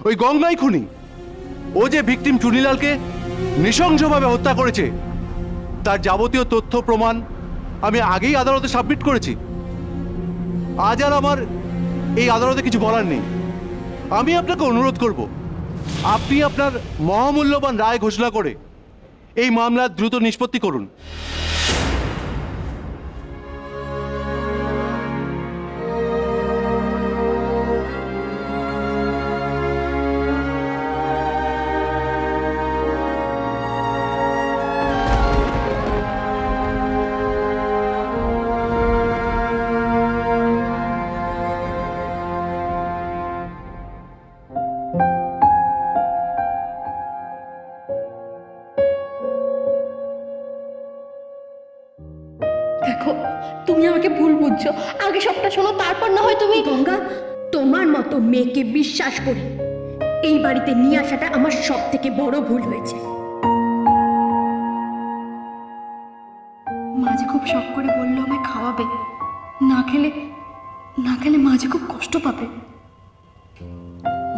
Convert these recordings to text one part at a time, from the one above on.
ওই গঙ্গাই খুনি। ও যে ভিকটিম চুনিলালকে নৃশংসভাবে হত্যা করেছে তার যাবতীয় তথ্য প্রমাণ আমি আগেই আদালতে সাবমিট করেছি। আজ আর আমার এই আদালতে কিছু বলার নেই। আমি আপনাকে অনুরোধ করব, আপনি আপনার মহামূল্যবান রায় ঘোষণা করে এই মামলার দ্রুত নিষ্পত্তি করুন। দেখো, তুমি আমাকে ভুল বুঝছো। আগে সবটা শোনো, তারপর না হয় তুমি। গঙ্গা, তোমার মতো মেয়েকে বিশ্বাস করে এই বাড়িতে নিয়ে আসাটা আমার সব থেকে বড় ভুল হয়েছে। মাঝে খুব শখ করে বললো আমায় খাওয়াবে, না খেলে মাঝে খুব কষ্ট পাবে।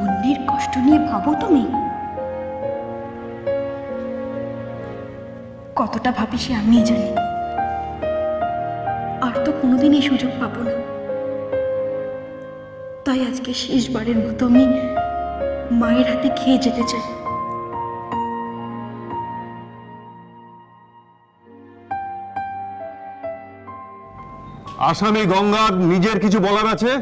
অন্যের কষ্ট নিয়ে ভাবো তুমি? কতটা ভাবি সে আমি জানি। আর তো কোনোদিন এই সুযোগ পাবো না। তাই আজকে শেষবারের মতো আমি মায়ের হাতে খেয়ে যেতে চাই। আসামি গঙ্গার নিজের কিছু বলার আছে?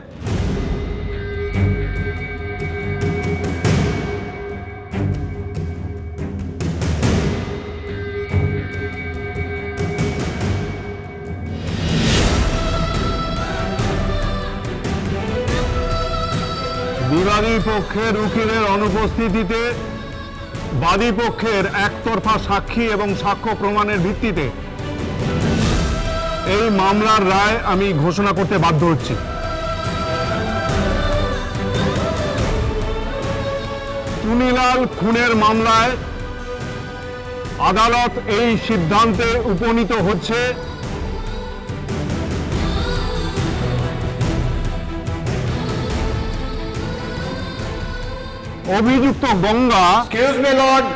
বিবাদী পক্ষের উকিলের অনুপস্থিতিতে বাদী পক্ষের একতরফা সাক্ষী এবং সাক্ষ্য প্রমাণের ভিত্তিতে এই মামলার রায় আমি ঘোষণা করতে বাধ্য হচ্ছি। চুনিলাল খুনের মামলায় আদালত এই সিদ্ধান্তে উপনীত হচ্ছে অভিযুক্ত Ganga, excuse me Lord,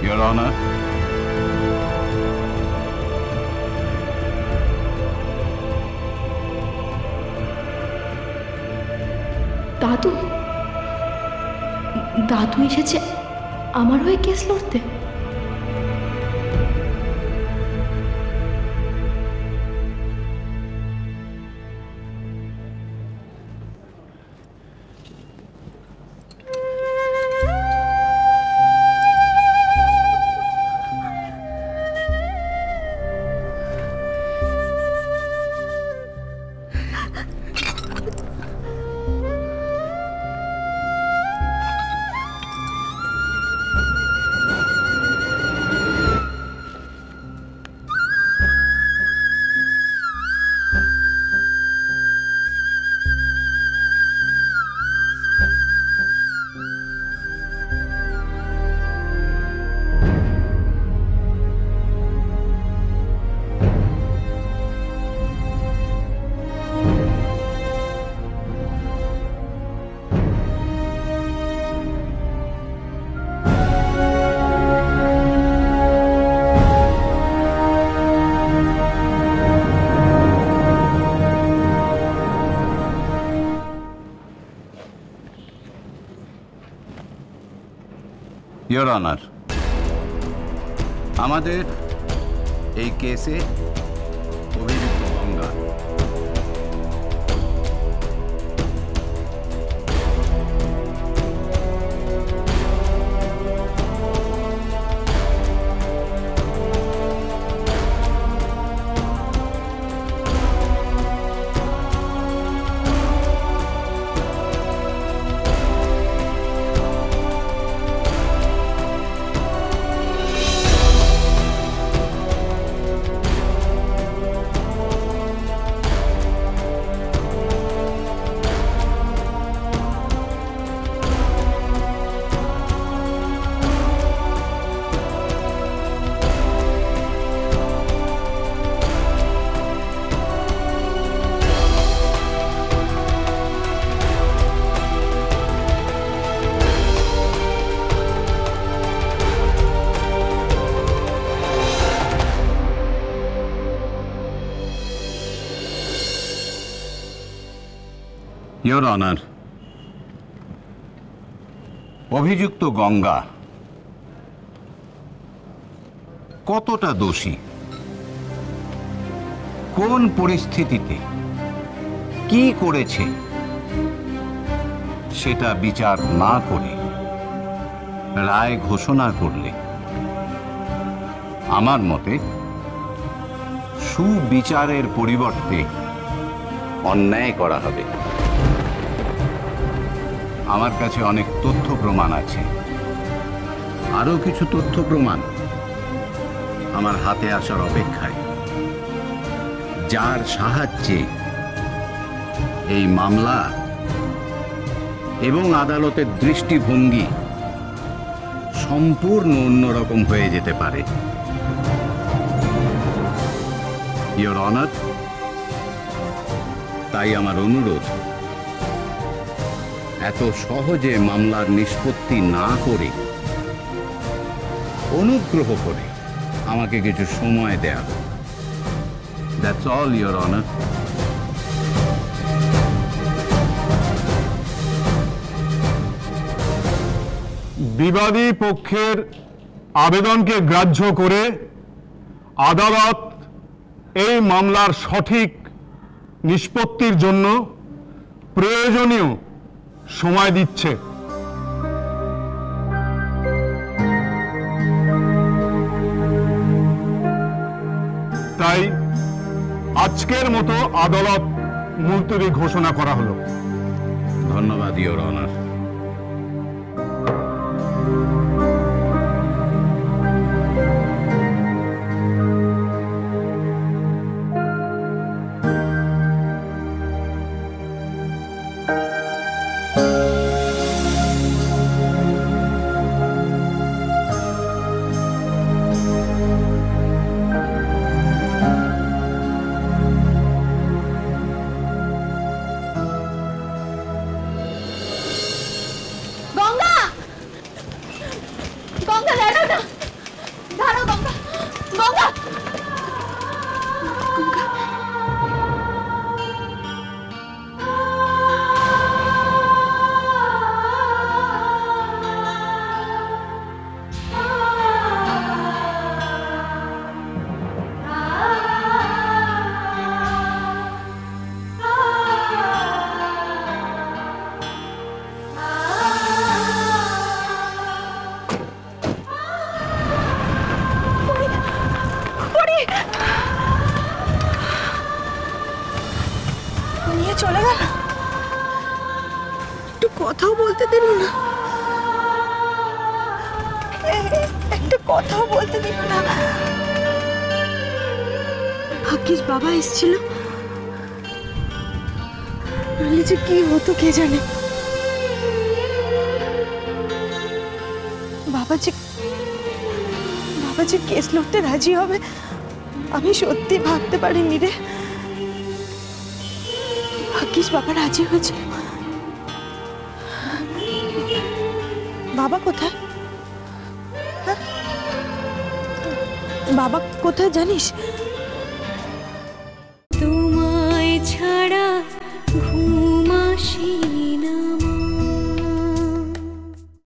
Your Honor. দাদু এসেছে আমার হয়ে কেস লড়তে। Your Honor, আমাদের এই কেসে অভিযুক্ত গঙ্গা ইয়োর অনার, অভিযুক্ত গঙ্গা কতটা দোষী, কোন পরিস্থিতিতে কি করেছে সেটা বিচার না করে রায় ঘোষণা করলে আমার মতে সুবিচারের পরিবর্তে অন্যায় করা হবে। আমার কাছে অনেক তথ্য প্রমাণ আছে, আরো কিছু তথ্য প্রমাণ আমার হাতে আসার অপেক্ষায়, যার সাহায্যে এই মামলা এবং আদালতের দৃষ্টিভঙ্গি সম্পূর্ণ অন্যরকম হয়ে যেতে পারে। ইয়োর অনার, তাই আমার অনুরোধ, এত সহজে মামলার নিষ্পত্তি না করে অনুগ্রহ করে আমাকে কিছু সময় দেয়া। That's all, your honour. বিবাদী পক্ষের আবেদনকে গ্রাহ্য করে আদালত এই মামলার সঠিক নিষ্পত্তির জন্য প্রয়োজনীয় সময় দিচ্ছে। তাই আজকের মতো আদালত মুলতবি ঘোষণা করা হলো। ধন্যবাদ, ইয়োর অনার। চলে গেল, একটু কথাও বলতে দিল না, একটা কথাও বলতে দিল না। ভাগ্যিস বাবা এসেছিল, নাহলে যে কি হতো কে জানে। বাবা যে কেস লড়তে রাজি হবে আমি সত্যি ভাবতে পারিনি রে। ভাগ্যিস বাবা রাজি হয়েছে। বাবা কোথায়? বাবা কোথায় জানিস? তোমায় ছাড়া